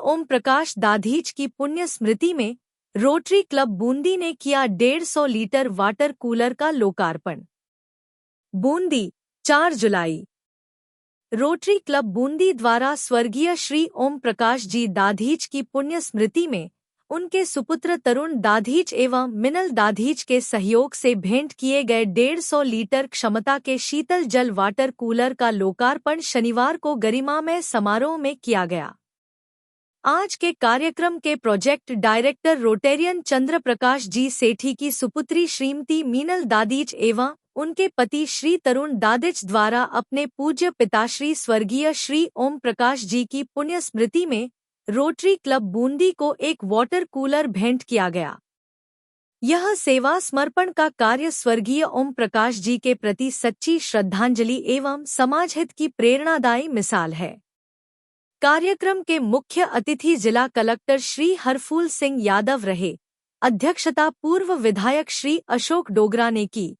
ओम प्रकाश दाधीच की पुण्य स्मृति में रोटरी क्लब बूंदी ने किया 150 लीटर वाटर कूलर का लोकार्पण। बूंदी 4 जुलाई। रोटरी क्लब बूंदी द्वारा स्वर्गीय श्री ओम प्रकाश जी दाधीच की पुण्य स्मृति में उनके सुपुत्र तरुण दाधीच एवं मिनल दाधीच के सहयोग से भेंट किए गए 150 लीटर क्षमता के शीतल जल वाटर कूलर का लोकार्पण शनिवार को गरिमामय समारोह में किया गया। आज के कार्यक्रम के प्रोजेक्ट डायरेक्टर रोटेरियन चंद्र प्रकाश जी सेठी की सुपुत्री श्रीमती मीनल दाधीच एवं उनके पति श्री तरुण दाधीच द्वारा अपने पूज्य पिताश्री स्वर्गीय श्री ओम प्रकाश जी की पुण्य स्मृति में रोटरी क्लब बूंदी को एक वाटर कूलर भेंट किया गया। यह सेवा समर्पण का कार्य स्वर्गीय ओम प्रकाश जी के प्रति सच्ची श्रद्धांजलि एवं समाजहित की प्रेरणादायी मिसाल है। कार्यक्रम के मुख्य अतिथि जिला कलेक्टर श्री हरफूल सिंह यादव रहे। अध्यक्षता पूर्व विधायक श्री अशोक डोगरा ने की।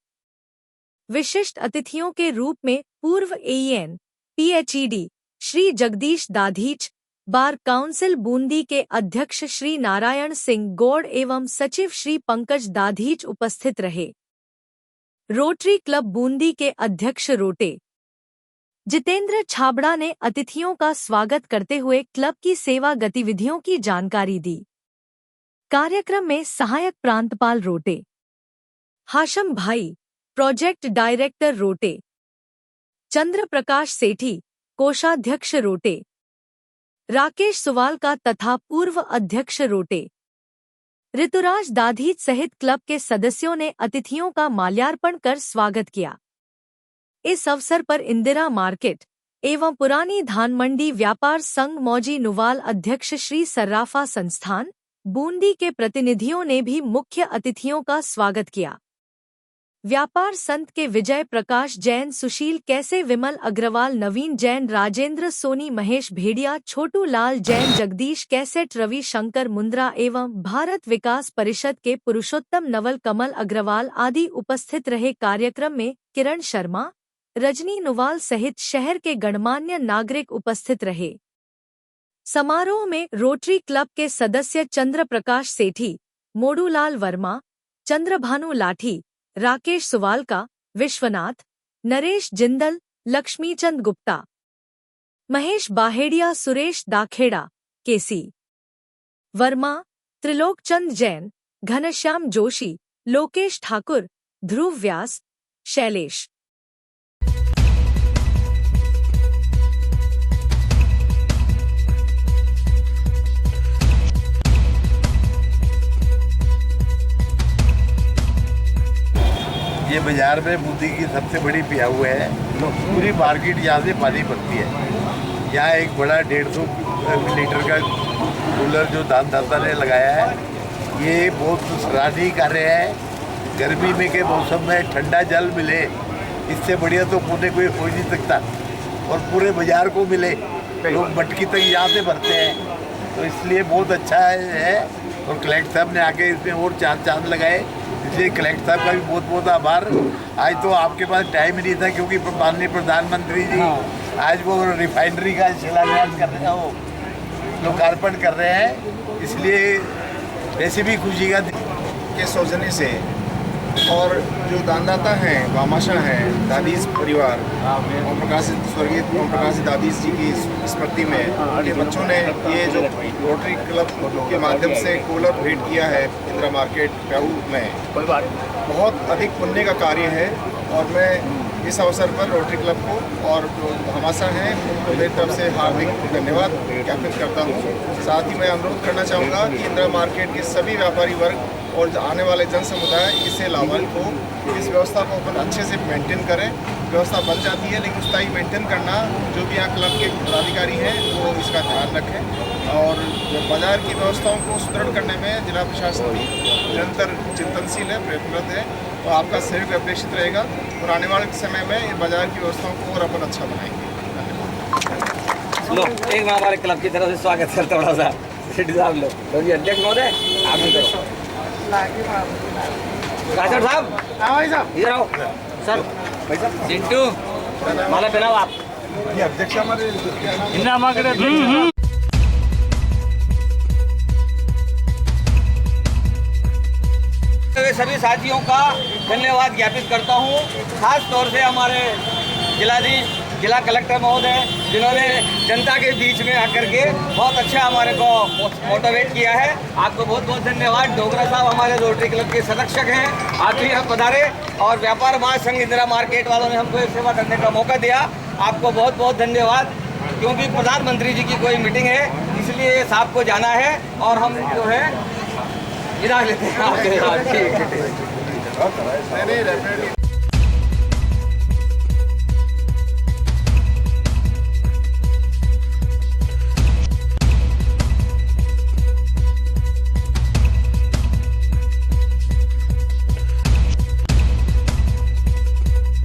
विशिष्ट अतिथियों के रूप में पूर्व AEN PhD Shri Jagdish Dadhich, bar council Bundi के अध्यक्ष श्री नारायण सिंह गौड़ एवं सचिव श्री पंकज दाधीच उपस्थित रहे। रोटरी क्लब बूंदी के अध्यक्ष रोटे जितेंद्र छाबड़ा ने अतिथियों का स्वागत करते हुए क्लब की सेवा गतिविधियों की जानकारी दी। कार्यक्रम में सहायक प्रांतपाल रोटे, हाशम भाई प्रोजेक्ट डायरेक्टर रोटे, चंद्र प्रकाश सेठी कोषाध्यक्ष रोटे, राकेश सुवालका तथा पूर्व अध्यक्ष रोटे, ऋतुराज दाधीच सहित क्लब के सदस्यों ने अतिथियों का माल्यार्पण कर स्वागत किया। इस अवसर पर इंदिरा मार्केट एवं पुरानी धान मंडी व्यापार संघ मौजी नुवाल अध्यक्ष श्री सर्राफा संस्थान बूंदी के प्रतिनिधियों ने भी मुख्य अतिथियों का स्वागत किया। व्यापार संत के विजय प्रकाश जैन, सुशील कैसे, विमल अग्रवाल, नवीन जैन, राजेंद्र सोनी, महेश भेड़िया, छोटू लाल जैन, जगदीश कैसेट, रवि शंकर मुंद्रा एवं भारत विकास परिषद के पुरुषोत्तम नवल, कमल अग्रवाल आदि उपस्थित रहे। कार्यक्रम में किरण शर्मा, रजनी नुवाल सहित शहर के गणमान्य नागरिक उपस्थित रहे। समारोह में रोटरी क्लब के सदस्य चंद्र प्रकाश सेठी, मोडूलाल वर्मा, चंद्रभानु लाठी, राकेश सुवालका, विश्वनाथ, नरेश जिंदल, लक्ष्मीचंद गुप्ता, महेश बाहेड़िया, सुरेश दाखेड़ा, केसी वर्मा, त्रिलोकचंद जैन, घनश्याम जोशी, लोकेश ठाकुर, ध्रुव व्यास, शैलेश। ये बाजार में बूंदी की सबसे बड़ी पियाऊ है। पूरी मार्केट यहाँ से पानी पड़ती है। यहाँ एक बड़ा 150 लीटर का कूलर जो दानदाता ने लगाया है, ये बहुत सराहनीय कार्य है। गर्मी में के मौसम में ठंडा जल मिले, इससे बढ़िया तो पुणे कोई हो नहीं सकता। और पूरे बाजार को मिले, लोग मटकी तक यहाँ से भरते हैं, तो इसलिए बहुत अच्छा है। और कलेक्टर साहब ने आके इसमें और चांद लगाए, इसलिए कलेक्टर साहब का भी बहुत बहुत आभार। आज तो आपके पास टाइम ही नहीं था, क्योंकि माननीय प्रधानमंत्री जी आज वो रिफाइनरी का शिलान्यास कर रहे हैं, वो लोकार्पण कर रहे हैं, इसलिए वैसे भी खुशी के सौजन्य से और जो दानदाता हैं, भामाशाह हैं, दाधीच परिवार, ओम प्रकाश स्वर्गीय ओम प्रकाश दाधीच जी की स्मृति में उनके बच्चों ने ये जो रोटरी क्लब के माध्यम से कूलर भेंट किया है इंदिरा मार्केट प्याऊ में, बहुत अधिक पुण्य का कार्य है। और मैं इस अवसर पर रोटरी क्लब को और जो भामाशाह हैं उनको मेरी तरफ से हार्दिक धन्यवाद ज्ञापित करता हूँ। साथ ही मैं अनुरोध करना चाहूँगा कि इंदिरा मार्केट के सभी व्यापारी वर्ग और आने वाले जन समुदाय इससे लाभान्वित हो। इस व्यवस्था को अपन अच्छे से मेंटेन करें। व्यवस्था बन जाती है, लेकिन स्थायी मेंटेन करना जो भी यहाँ क्लब के पदाधिकारी हैं वो इसका ध्यान रखें। और बाजार की व्यवस्थाओं को सुदृढ़ करने में जिला प्रशासन भी निरंतर चिंतनशील है, प्रयत्नरत है, तो आपका सहयोग अपेक्षित रहेगा। और आने वाले समय में बाजार की व्यवस्थाओं को और अपन अच्छा बनाएंगे। धन्यवाद। एक बार हमारे क्लब की तरफ से स्वागत है थोड़ा सा सेठी साहब लोग, तो अध्यक्ष महोदय आप भी करो। राजर साहब, भाई साहब इधर आओ सर। भाई साहब चिंटू माला पहनाओ आप। ये अध्यक्ष हमारे सभी साथियों का धन्यवाद ज्ञापित करता हूँ। खास तौर से हमारे जिलाधीश, जिला कलेक्टर महोदय, जिन्होंने जनता के बीच में आकर के बहुत अच्छा हमारे को मोटिवेट किया है। आपको बहुत बहुत धन्यवाद। डोगरा साहब हमारे रोटरी क्लब के संरक्षक हैं, आज भी हम पधारे और व्यापार महासंघ इंदिरा मार्केट वालों ने हमको सेवा करने का मौका दिया। आपको बहुत बहुत धन्यवाद, क्योंकि प्रधानमंत्री जी की कोई मीटिंग है इसलिए साहब को जाना है और हम जो है विदा लेते हैं आपके साथ। ठीक है।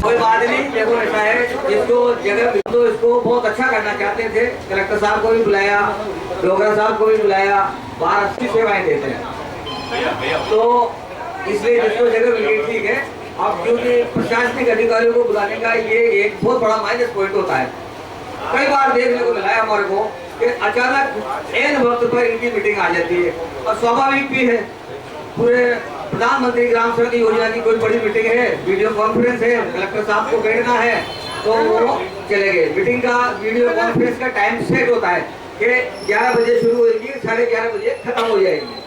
कोई बात नहीं, देखो ऐसा है, जिसको जगह तो इसको बहुत अच्छा करना चाहते थे, कलेक्टर साहब को भी बुलाया, डोगरा साहब को भी बुलाया, बाहर अच्छी सेवाएं देते हैं, तो इसलिए जिसको जगह मिल गई ठीक है। अब क्योंकि प्रशासनिक अधिकारियों को बुलाने का ये एक बहुत बड़ा माइनस पॉइंट होता है। कई बार देखने को मिला है हमारे को कि अचानक एन वक्त पर इनकी मीटिंग आ जाती है, और स्वाभाविक भी है, पूरे प्रधानमंत्री ग्राम सड़क योजना की कोई बड़ी मीटिंग है, वीडियो कॉन्फ्रेंस है, कलेक्टर साहब को बैठना है, तो वो चले गए। मीटिंग का वीडियो कॉन्फ्रेंस का टाइम सेट होता है कि 11 बजे शुरू होगी, 11:30 बजे खत्म हो जाएगी।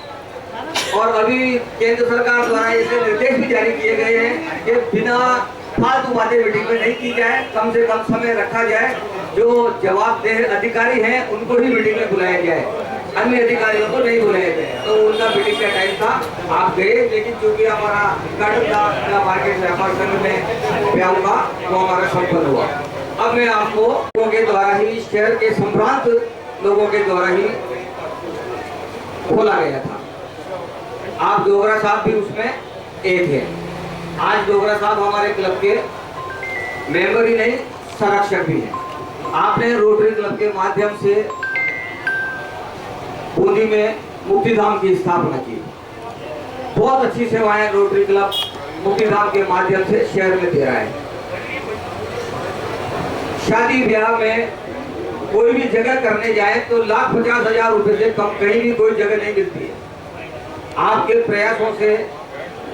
और अभी केंद्र सरकार द्वारा ऐसे निर्देश भी जारी किए गए हैं कि बिना फालतू बातें मीटिंग में नहीं की जाए, कम से कम समय रखा जाए, जो जवाबदेह अधिकारी हैं उनको ही मीटिंग में बुलाया जाए, अन्य अधिकारियों को नहीं बुलाया जाए। तो उनका मीटिंग का टाइम था, आप गए, लेकिन चूंकि हमारा उद्घाटन था मार्केट व्यापार संघ में ब्याह का, वो हमारा संपन्न हुआ। अब मैं आपको लोगों के द्वारा ही, शहर के संभ्रांत लोगों के द्वारा ही खोला गया था। आप डोगरा साहब भी उसमें एक है। आज डोगरा साहब हमारे क्लब के मेंबर ही नहीं, संरक्षक भी हैं। आपने रोटरी क्लब के माध्यम से बूंदी में मुक्तिधाम की स्थापना की। बहुत अच्छी सेवाएं रोटरी क्लब मुक्तिधाम के माध्यम से शहर में दे रहा है। शादी ब्याह में कोई भी जगह करने जाए तो 1,50,000 रुपए से कम कहीं भी कोई जगह नहीं मिलती है। आपके प्रयासों से,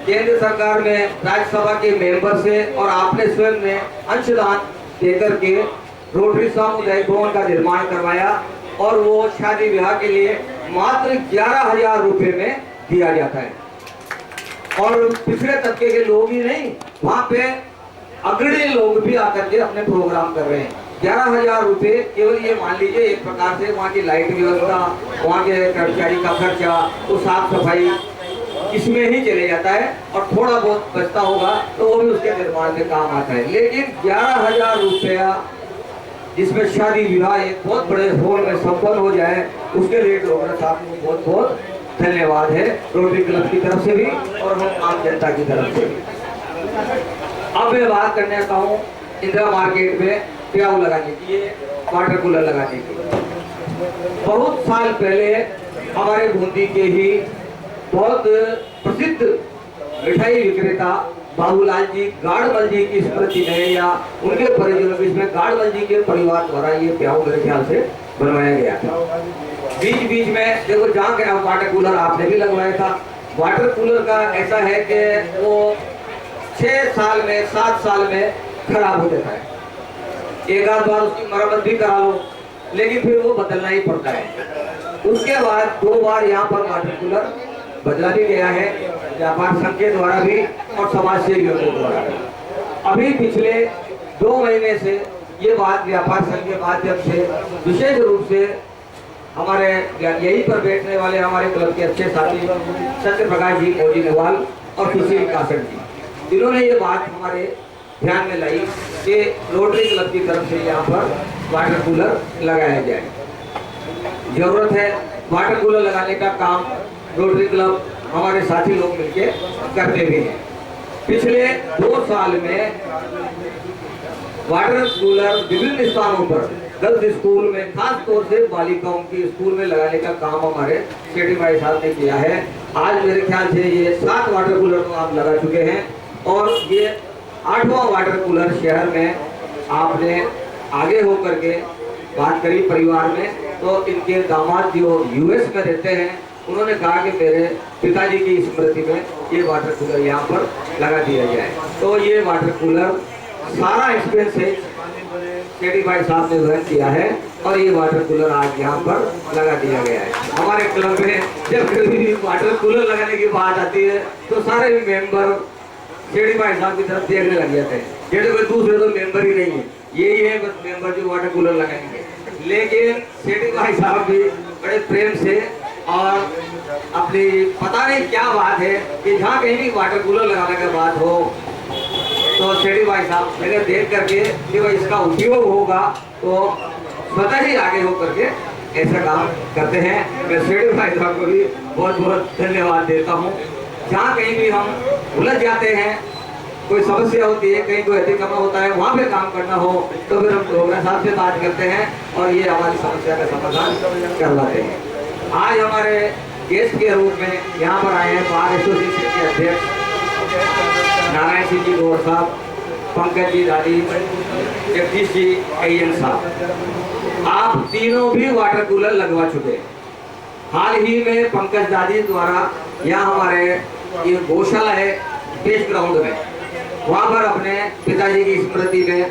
केंद्र सरकार में राज्यसभा के मेंबर से और आपने स्वयं ने अंशदान देकर के रोटरी सामुदायिक भवन का निर्माण करवाया, और वो शादी विवाह के लिए मात्र 11,000 रुपए में दिया जाता है। और पिछड़े तबके के लोग ही नहीं, वहाँ पे अग्रणी लोग भी आकर के अपने प्रोग्राम कर रहे हैं। 11,000 रुपए केवल ये मान लीजिए एक प्रकार से वहाँ की लाइट व्यवस्था, वहाँ के कर्मचारी का खर्चा, तो साफ सफाई इसमें ही चले जाता है, और थोड़ा बहुत बचता होगा तो वो भी उसके निर्माण में काम आता है। लेकिन 11,000 रुपया जिसमें शादी विवाह एक बहुत बड़े हॉल में संपन्न हो जाए, उसके लिए डोगरा साहब को बहुत बहुत धन्यवाद है, रोटरी क्लब की तरफ से भी और हम आम जनता की तरफ से भी। अब मैं बात करने आता हूँ इंदिरा मार्केट में प्याऊ लगाने की, वाटर कूलर लगाने की। बहुत साल पहले हमारे बूंदी के ही बहुत प्रसिद्ध मिठाई विक्रेता बाबूलाल जी गाड़मल जी की स्मृति में या उनके परिजनों के इसमें गाड़मल जी के परिवार द्वारा ये प्याऊ मेरे ख्याल से बनवाया गया था। बीच बीच में देखो जहाँ गया वाटर कूलर आपने भी लगवाया था। वाटर कूलर का ऐसा है कि वो 6 साल में 7 साल में खराब हो जाता है। एक आध बार उसकी मरम्मत भी करा लो, लेकिन फिर वो बदलना ही पड़ता है। उसके बाद 2 बार यहाँ पर वाटर कूलर बदला भी गया है, व्यापार संघ के द्वारा भी और समाज सेवियों के द्वारा भी। अभी पिछले 2 महीने से ये बात व्यापार संघ के माध्यम से विशेष रूप से हमारे यहीं पर बैठने वाले हमारे क्लब के अच्छे साथी सत्य प्रकाश जी मोदी नेवाल और सुशील कासट जी, इन्होंने ये बात हमारे ध्यान में लाई कि रोटरी क्लब की तरफ से यहाँ पर वाटर कूलर लगाया जाए। जरूरत है, वाटर कूलर लगाने का काम रोटरी क्लब हमारे साथी लोग मिलके करते भी हैं। पिछले 2 साल में वाटर कूलर विभिन्न स्थानों पर गर्ल्स स्कूल में, खास तौर से बालिकाओं की स्कूल में लगाने का काम हमारे सेठी भाई साहब ने किया है। आज मेरे ख्याल से ये 7 वाटर कूलर तो आप लगा चुके हैं, और ये 8वां वाटर कूलर शहर में आपने आगे होकर के बात करी परिवार में। तो इनके दामाद जो US में रहते हैं, उन्होंने कहा कि मेरे पिताजी की स्मृति में ये वाटर कूलर यहाँ पर लगा दिया जाए। तो ये वाटर कूलर सारा एक्सपेंस है केडी भाई साहब ने वहन किया है और ये वाटर कूलर आज यहाँ पर लगा दिया गया है। हमारे क्लब में जब कभी वाटर कूलर लगाने की बात आती है तो सारे मेंबर केडी भाई साहब की तरफ देखने लग जाते हैं। ये तो कोई दूसरे तो मेंबर ही नहीं है, यही है बस मेंबर जो वाटर कूलर लगाएंगे। लेकिन केडी भाई साहब भी बड़े प्रेम से और अपनी पता नहीं क्या बात है कि जहाँ कहीं भी वाटर कूलर लगाने की बात हो तो शेडी भाई साहब मेरे देख करके कि भाई इसका उपयोग होगा तो स्वतः ही आगे हो करके ऐसा काम करते हैं। मैं शेडी भाई साहब को भी बहुत बहुत धन्यवाद देता हूँ। जहाँ कहीं भी हम उलझ जाते हैं, कोई समस्या होती है, कहीं कोई अतिक्रमण होता है, वहाँ पे काम करना हो तो फिर हम डोगरा साहब से बात करते हैं और ये हमारी समस्या का समाधान करवाते हैं। आज हमारे गेस्ट के रूप में यहाँ पर आए हैं बार एसोसिएशन के अध्यक्ष नारायण सिंह जी गौर साहब, पंकज जी दादी, जगदीश जी अय्यर साहब। आप तीनों भी वाटर कूलर लगवा चुके हैं। हाल ही में पंकज दादी द्वारा यहाँ हमारे ये गौशाला है पेश ग्राउंड में, वहाँ पर अपने पिताजी की स्मृति में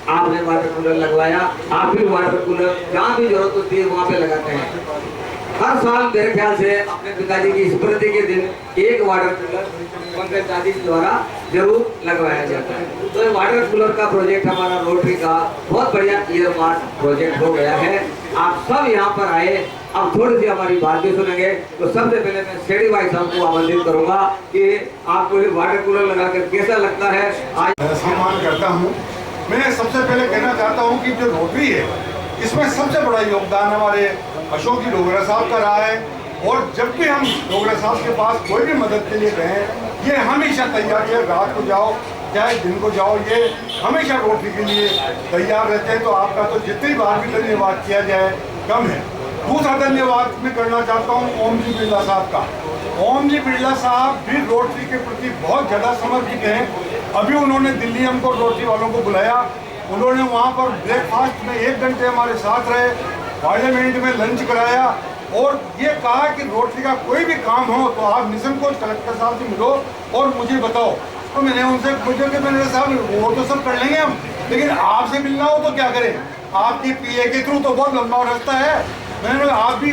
आपने वाटर कूलर लगवाया। आप भी वाटर कूलर जहाँ भी जरूरत होती है वहाँ पे लगाते हैं। हर साल मेरे ख्याल से अपने पिताजी की स्मृति के दिन एक वाटर कूलर पंकज दादी द्वारा जरूर लगवाया जाता है। तो ये वाटर कूलर का प्रोजेक्ट हमारा रोटरी का बहुत बढ़िया ईयरमार्क प्रोजेक्ट हो गया है। आप सब यहाँ पर आए, अब थोड़ी सी हमारी बात भी सुनेंगे। तो सबसे पहले मैं शेडी भाई साहब को आमंत्रित करूंगा कि आपको ये वाटर कूलर लगाकर कैसा लगता है। आज सम्मान करता हूँ। मैं सबसे पहले कहना चाहता हूँ कि जो रोटरी है इसमें सबसे बड़ा योगदान हमारे अशोक जी डोगरा साहब का रहा है। और जब भी हम डोगरा साहब के पास कोई भी मदद के लिए गए, ये हमेशा तैयार है। रात को जाओ चाहे दिन को जाओ, ये हमेशा रोटरी के लिए तैयार रहते हैं। तो आपका तो जितनी बार भी धन्यवाद किया जाए कम है। दूसरा धन्यवाद मैं करना चाहता हूँ ओम जी बिरला साहब का। ओम जी बिरला साहब भी रोटरी के प्रति बहुत ज़्यादा समर्पित हैं। अभी उन्होंने दिल्ली हमको रोटरी वालों को बुलाया, उन्होंने वहाँ पर ब्रेकफास्ट में 1 घंटे हमारे साथ रहे, पार्लियामेंट में लंच कराया और ये कहा कि रोटरी का कोई भी काम हो तो आप निसंकोच कलेक्टर साहब से मिलो और मुझे बताओ। तो मैंने उनसे पूछा कि मैंने साहब वो तो सब कर लेंगे हम, लेकिन आपसे मिलना हो तो क्या करें, आपकी पीए के थ्रू तो बहुत लंबा रास्ता है। मैंने आप भी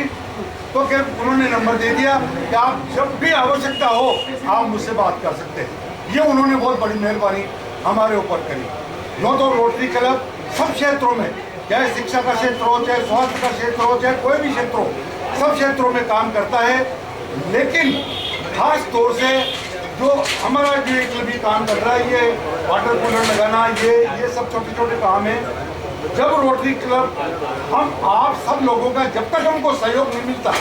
तो क्या, उन्होंने नंबर दे दिया कि आप जब भी आवश्यकता हो आप मुझसे बात कर सकते हैं। ये उन्होंने बहुत बड़ी मेहरबानी हमारे ऊपर करी। नो तो रोटरी क्लब सब क्षेत्रों में, चाहे शिक्षा का क्षेत्र हो, चाहे स्वास्थ्य का क्षेत्र हो, चाहे कोई भी क्षेत्र हो, सब क्षेत्रों में काम करता है। लेकिन खास तौर से जो हमारा जो एक भी काम कर रहा है, ये वाटर कूलर लगाना, ये सब छोटे छोटे काम है। जब रोटरी क्लब हम आप सब लोगों का जब तक हमको सहयोग नहीं मिलता,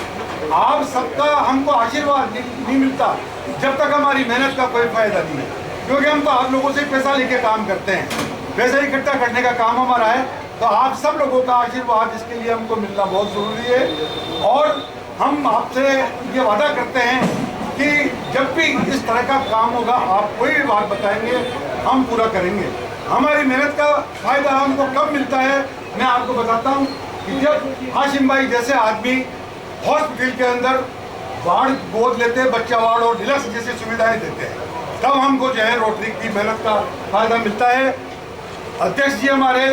आप सबका हमको आशीर्वाद नहीं मिलता, जब तक हमारी मेहनत का कोई फायदा नहीं है। क्योंकि हम तो आप लोगों से पैसा लेके काम करते हैं, पैसा इकट्ठा करने का काम हमारा है। तो आप सब लोगों का आशीर्वाद इसके लिए हमको मिलना बहुत ज़रूरी है। और हम आपसे ये वादा करते हैं कि जब भी इस तरह का काम होगा, आप कोई भी बात बताएंगे हम पूरा करेंगे। हमारी मेहनत का फायदा हमको कब मिलता है, मैं आपको बताता हूँ कि जब हाशिम भाई जैसे आदमी हॉस्पिटल के अंदर वार्ड गोद लेते हैं, बच्चा वार्ड और डिलक्स जैसी सुविधाएं देते हैं, तब हमको जो है रोटरी की मेहनत का फायदा मिलता है। अध्यक्ष जी हमारे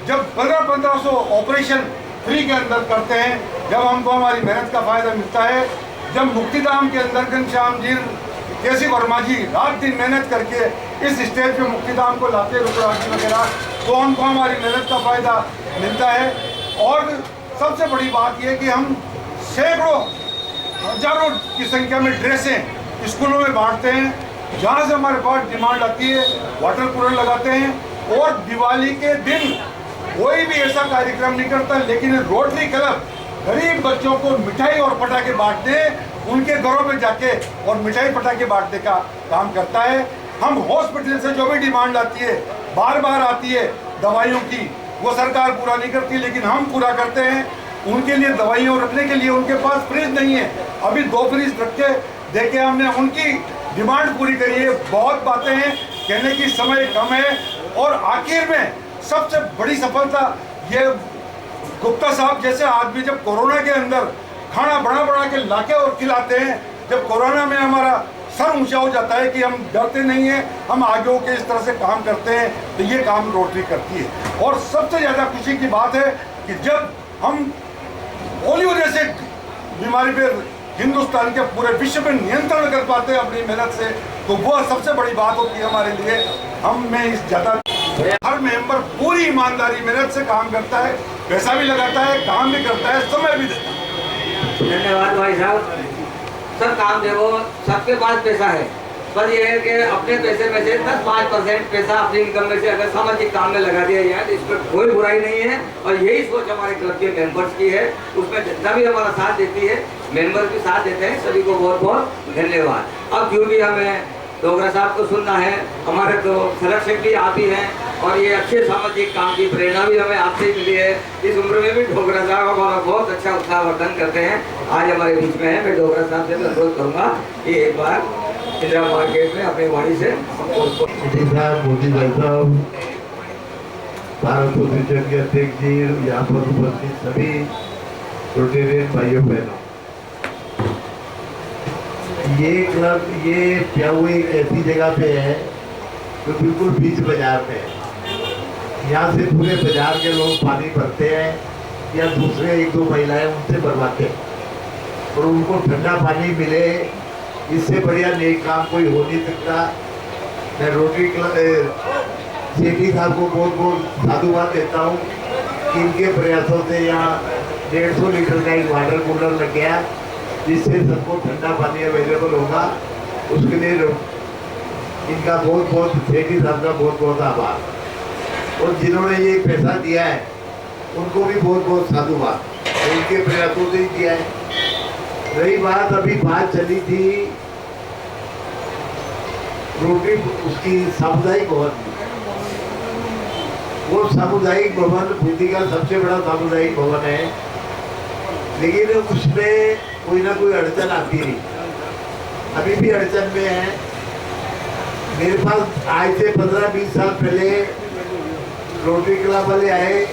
जब 1500 ऑपरेशन फ्री के अंदर करते हैं, जब हमको हमारी मेहनत का फायदा मिलता है। जब मुक्तिधाम के अंदर घनश्याम जी, केसी वर्मा जी रात दिन मेहनत करके इस स्टेज पे मुक्तिधाम को लाते रुद्राक्षी वगैरह, तो हमको हमारी मेहनत का फायदा मिलता है। और सबसे बड़ी बात यह कि हम सैकड़ों हजारों की संख्या में ड्रेसें स्कूलों में बांटते हैं। जहाँ से हमारे पास डिमांड आती है वाटर कूलर लगाते हैं। और दिवाली के दिन कोई भी ऐसा कार्यक्रम नहीं करता, लेकिन रोटरी क्लब गरीब बच्चों को मिठाई और पटाखे बांटते, उनके घरों में जाके और मिठाई पटाखे बांटने का काम करता है। हम हॉस्पिटल से जो भी डिमांड आती है, बार बार आती है दवाइयों की, वो सरकार पूरा नहीं करती, लेकिन हम पूरा करते हैं। उनके लिए दवाइयों रखने के लिए उनके पास फ्रिज नहीं है, अभी 2 फ्रिज रख के देखे हमने, उनकी डिमांड पूरी करी है। बहुत बातें हैं, कहने की समय कम है। और आखिर में सबसे बड़ी सफलता ये गुप्ता साहब जैसे आदमी जब कोरोना के अंदर खाना बना बना के लाके और खिलाते हैं। जब कोरोना में हमारा सर ऊंचा हो जाता है कि हम डरते नहीं हैं, हम आगे होकर इस तरह से काम करते हैं, तो ये काम रोटरी करती है। और सबसे ज़्यादा खुशी की बात है कि जब हम पोलियो जैसे बीमारी पे हिंदुस्तान के पूरे विश्व में नियंत्रण कर पाते हैं अपनी मेहनत से, तो वो सबसे बड़ी बात होती है हमारे लिए। हम में इस ज़्यादा हर मेंबर पूरी ईमानदारी मेहनत से काम करता है, पैसा भी लगाता है, काम भी करता है, समय भी देता है। धन्यवाद भाई साहब। सर काम देखो, सबके पास पैसा है, पर यह है कि अपने पैसे में से 10-5% पैसा अपनी इनकम में से अगर सामाजिक काम में लगा दिया जाए तो इस पर कोई बुराई नहीं है। और यही सोच हमारे क्लब के मेंबर्स की है, उसमें जितना भी हमारा साथ देती है, मेंबर भी साथ देते हैं, सभी को बहुत बहुत धन्यवाद। अब जो भी हमें डोगरा साहब को सुनना है, हमारे तो संरक्षक भी आप ही हैं और ये अच्छे सामाजिक काम की प्रेरणा भी हमें आपसे ही मिली है। इस उम्र में भी डोगरा साहब हमारा बहुत अच्छा उत्साहवर्धन करते हैं, आज हमारे बीच में है। मैं डोगरा साहब से अनुरोध करूँगा कि एक बार इंदिरा मार्केट में अपनी वाणी से मोदी भाई साहब, भारत एसोसिएशन के अध्यक्ष जी, यहाँ पर उपस्थित सभी रोटेरियन भाइयों बहनों, ये क्लब, ये प्याऊ एक ऐसी जगह पे है जो बिल्कुल बीच बाजार में है। यहाँ से पूरे बाजार के लोग पानी भरते हैं या दूसरे 1-2 महिलाएं उनसे भरवाते हैं और उनको ठंडा पानी मिले, इससे बढ़िया नेक काम कोई हो नहीं सकता। मैं रोटरी क्लब सेठी साहब को बहुत बहुत साधुवाद देता हूँ कि इनके प्रयासों से यहाँ 150 लीटर का एक वाटर कूलर लग गया, जिससे सबको ठंडा पानी अवेलेबल होगा। उसके लिए इनका बहुत बहुत सेठी साहब का बहुत बहुत आभार, और जिन्होंने ये पैसा दिया है उनको भी बहुत बहुत साधुवाद, उनके प्रयासों से ही दिया है। रही बात, अभी बात चली थी रोटरी उसकी सामुदायिक भवन की, वो सामुदायिक भवन बूंदी का सबसे बड़ा सामुदायिक भवन है, लेकिन उसमें कोई ना कोई अड़चन आती रही, अभी भी अड़चन में है। मेरे पास आज से 15-20 साल पहले रोटरी क्लब वाले आए,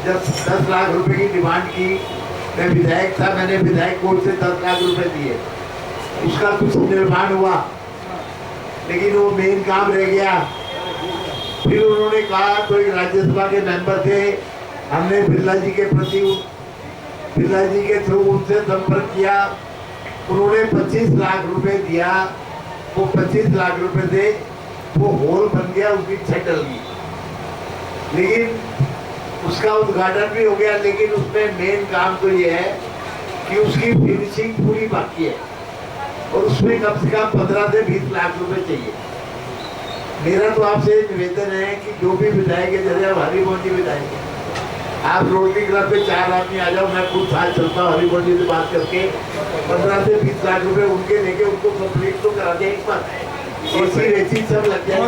जब 10 लाख रुपए की डिमांड की, मैं विधायक था, मैंने विधायक कोर्ट से 10 लाख रुपए दिए, उसका कुछ निर्माण हुआ लेकिन वो मेन काम रह गया। फिर उन्होंने कहा, तो एक राज्यसभा के मेंबर थे, हमने बिरला जी के प्रति, बिरला जी के थ्रू उनसे संपर्क किया, उन्होंने 25 लाख रुपए दिया। वो 25 लाख रुपए से वो हॉल बन गया, उसकी छत डल गई, लेकिन उसका उद्घाटन भी हो गया। लेकिन उसमें मेन काम तो ये है कि उसकी फिनिशिंग पूरी बाकी है और उसमें कम से कम 15 से 20 लाख रुपए चाहिए। मेरा तो आपसे निवेदन है कि जो भी विधायक है, जैसे आप हरिमोहन जी विधायक है, आप रोटरी क्लब पे 4 आदमी आ जाओ, मैं खुद साथ चलता हूँ हरिमोहन जी से बात करके 15 से 20 लाख रुपए उनके लेके उनको कंप्लीट तो करा दे। एक बार ऐसी सब लग जाए,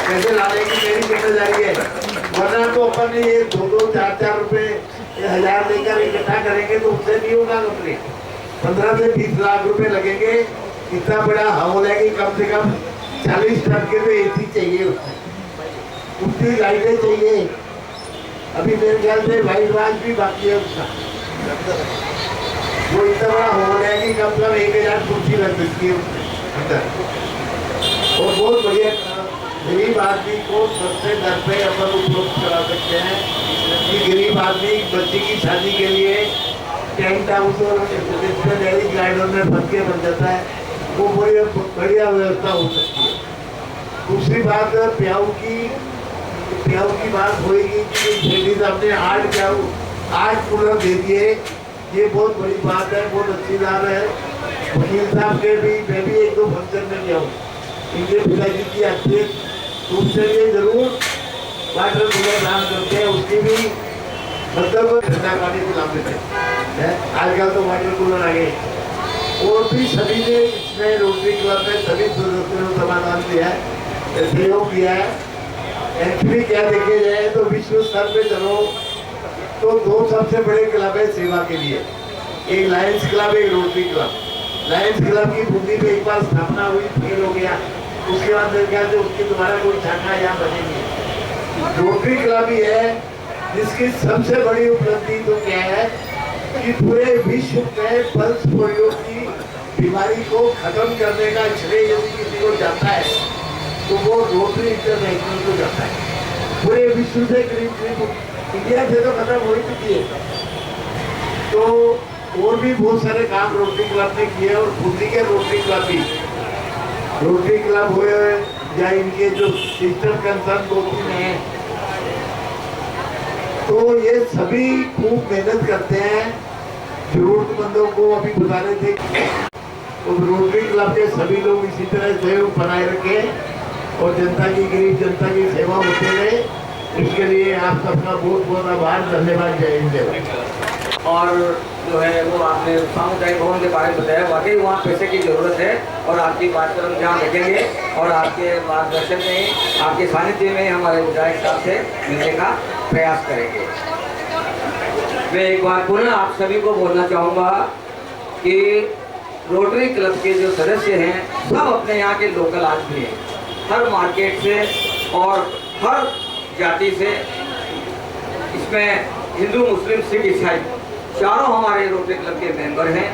पैसे लाने की मेरी जिम्मेदारी है, वरना तो अपन ये 2-2, 4-4 रुपए 1000 लेकर इकट्ठा करेंगे तो उससे नहीं होगा कंप्लीट। 15 से 20 लाख रुपए लगेंगे। इतना बड़ा हॉल है कि कम से कम 40 टन के तो एसी चाहिए, उतनी लाइटें चाहिए। अभी मेरे ख्याल से वाइट वाश भी बाकी है उसका। वो इतना बड़ा हॉल है कि कम से कम 1000 कुर्सी लग सकती है अंदर, और बहुत बढ़िया गरीब आदमी को सस्ते दर पे अपन उपलब्ध करा सकते हैं कि गरीब आदमी बच्चे की शादी के लिए टेंट हाउस और गार्डन में फंस के बन जाता है, वो बढ़िया व्यवस्था हो सकती है। दूसरी बात प्याऊ की बात होगी कि जेडी साहब ने 8 कूलर दे दिए, ये बहुत बड़ी बात है, बहुत अच्छी बात है। वकील साहब के भी, मैं भी 1-2 फंक्शन में गया हूँ, इनके पिताजी की अच्छी उनसे लिए जरूर वाटर कूलर दान करते हैं, उसकी भी मतलब ठंडा पानी पिलाते थे। आजकल तो वाटर कूलर आ गए, और भी सभी ने इसमें रोटरी क्लब में सभी सदस्यों ने समाधान दिया है, सहयोग किया है। एक्चुअली क्या देखे जाए तो विश्व स्तर पे चलो तो 2 सबसे बड़े क्लब है सेवा के लिए, एक लायंस क्लब, एक रोटरी क्लब। लायंस क्लब की बूंदी में एक बार स्थापना हुई, फेल हो गया, उसके बाद मेरे ख्याल से उसकी दोबारा कोई शाखा यहाँ बनेगी। रोटरी क्लब ही है जिसकी सबसे बड़ी उपलब्धि तो क्या है कि पूरे विश्व में पल्स पोलियो की बीमारी को खत्म करने का श्रेय यदि किसी को जाता है तो वो रोटरी इंटरनेशनल को जाता है। पूरे विश्व से करीब इंडिया से तो खत्म हो ही चुकी है, तो और भी बहुत सारे काम रोटरी क्लब ने किए और बूंदी के रोटरी क्लब हुए या इनके जो सिस्टर कंसर्न 2-3 हैं, तो ये सभी खूब मेहनत करते हैं। जरूरतमंदों को अभी बता रहे थे, तो रोटरी क्लब के सभी लोग इसी तरह सहयोग बनाए रखें और जनता की, गरीब जनता की सेवा होते रहे। इसके लिए आप सबका बहुत बहुत आभार, धन्यवाद, जय हिंद, जय भारत। और जो है वो आपने सामुदायिक भवन के बारे में बताया, वाकई वहाँ पैसे की ज़रूरत है और आपकी बात पर हम ध्यान रखेंगे और आपके मार्गदर्शन में, आपके सानिध्य में हमारे विधायक साहब से मिलने का प्रयास करेंगे। मैं एक बार पुनः आप सभी को बोलना चाहूँगा कि रोटरी क्लब के जो सदस्य हैं सब अपने यहाँ के लोकल आदमी हैं, हर मार्केट से और हर जाति से, इसमें हिंदू, मुस्लिम, सिख, ईसाई चारों हमारे रोटरी क्लब के मेंबर हैं।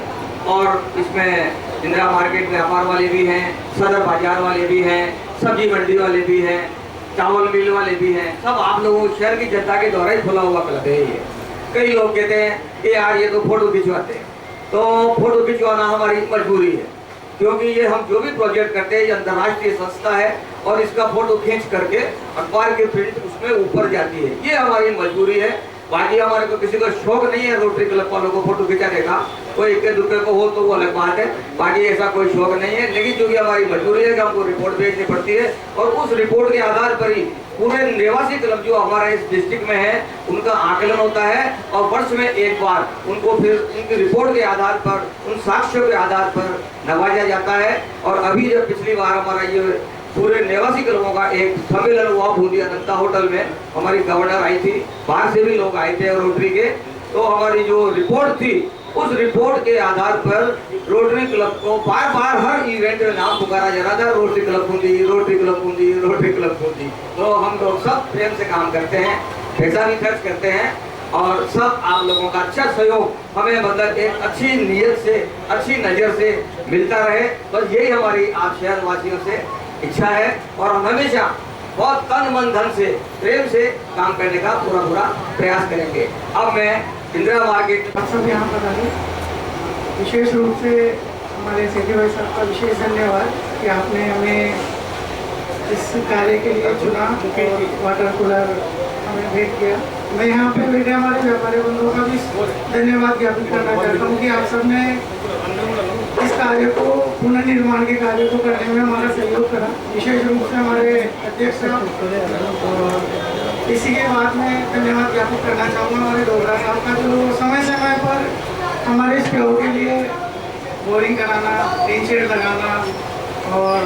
और इसमें इंदिरा मार्केट व्यापार वाले भी हैं, सदर बाजार वाले भी हैं, सब्जी मंडी वाले भी हैं, चावल मिल वाले भी हैं। सब आप लोगों शहर की जनता के द्वारा ही खुला हुआ क्लब है ये। कई लोग कहते हैं कि यार ये तो फोटो खिंचवाते हैं, तो फोटो खिंचवाना हमारी मजबूरी है, क्योंकि ये हम जो भी प्रोजेक्ट करते हैं ये अंतर्राष्ट्रीय संस्था है और इसका फोटो खींच करके अखबार की प्रिंट उसमें ऊपर जाती है, ये हमारी मजबूरी है। बाकी हमारे को किसी को शौक नहीं है रोटरी क्लब वालों को फोटो खिंचाने का, कोई इक्के दुक्के को हो तो वो अलग बात है, बाकी ऐसा कोई शौक नहीं है। लेकिन जो कि हमारी मजबूरी है कि हमको रिपोर्ट भेजनी पड़ती है और उस रिपोर्ट के आधार पर ही पूरे निवासी क्लब जो हमारे इस डिस्ट्रिक्ट में है उनका आकलन होता है और वर्ष में एक बार उनको फिर उनकी रिपोर्ट के आधार पर, उन साक्ष्यों के आधार पर नवाजा जाता है। और अभी जब पिछली बार हमारा ये पूरे निवासी क्लबों का एक सम्मेलन हुआ बूंदी अनंता होटल में, हमारी गवर्नर आई थी, बाहर से भी लोग आए थे रोटरी के, तो हमारी जो रिपोर्ट थी उस रिपोर्ट के आधार पर रोटरी क्लब को बार बार हर इवेंट में नाम पुकारा जा रहा था, rotary club Bundi, rotary club Bundi, rotary club Bundi. तो हम लोग सब प्रेम से काम करते हैं, पैसा भी खर्च करते हैं और सब आप लोगों का अच्छा सहयोग हमें मतलब एक अच्छी नीयत से, अच्छी नज़र से मिलता रहे, तो यही हमारी आप शहर वासियों से इच्छा है। और हम हमेशा बहुत तन मन धन से, प्रेम से काम करने का पूरा प्रयास करेंगे। अब मैं इंदिरा मार्केट आप सब यहाँ पर आए, विशेष रूप से हमारे सेठी भाई साहब का विशेष धन्यवाद कि आपने हमें इस कार्य के लिए चुना और वाटर कूलर हमें भेंट किया। मैं यहाँ पे बैठे हमारे व्यापारी बंधुओं का भी धन्यवाद ज्ञापित करना चाहता हूँ कि आप सबने इस कार्य को, पुनर्निर्माण के कार्य को करने में हमारा सहयोग करा, विशेष रूप से हमारे अध्यक्ष साहब। और इसी के बाद में धन्यवाद ज्ञापित करना चाहूँगा हमारे डोगरा साहब का, जो समय समय पर हमारे इस क्लब के लिए बोरिंग कराना, टीन शेड लगाना और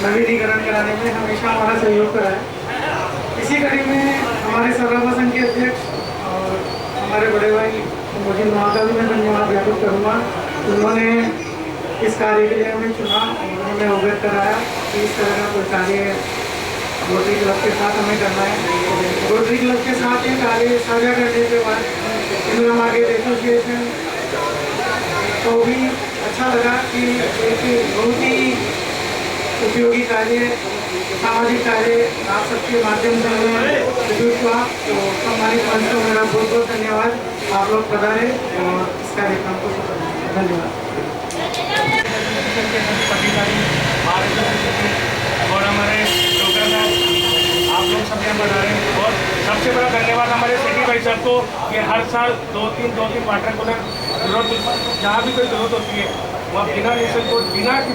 नवीनीकरण कराने में हमेशा हमारा सहयोग करा है। इसी कड़ी में हमारे सराबा संघ के अध्यक्ष और हमारे बड़े भाई मोजिन वहाँ का भी मैं धन्यवाद ज्ञापित करूँगा। उन्होंने इस कार्य के लिए हमें चुना और उन्होंने अवगत कराया कि इस तरह का कोई कार्य रोटरी क्लब के साथ हमें करना है। रोटरी क्लब के साथ ये कार्य साझा करने के बाद इंदिरा मार्केट एसोसिएशन को भी अच्छा लगा कि एक बहुत ही उपयोगी कार्य, सामाजिक कार्य आप सबके माध्यम से हमें प्रस्तुत हुआ। तो हमारे मंच को मेरा बहुत बहुत धन्यवाद, आप लोग पधारे और इस कार्यक्रम को सफल बनाए। धन्यवाद। और हमारे डॉक्टर साहब, आप लोग सब यहाँ बना रहे हैं। और सबसे बड़ा धन्यवाद हमारे सेठी भाई साहब को कि हर साल दो तीन वाटर कूलर जरूरत, जहाँ भी कोई जरूरत होती है वहाँ बिना निःशुल्क, बिना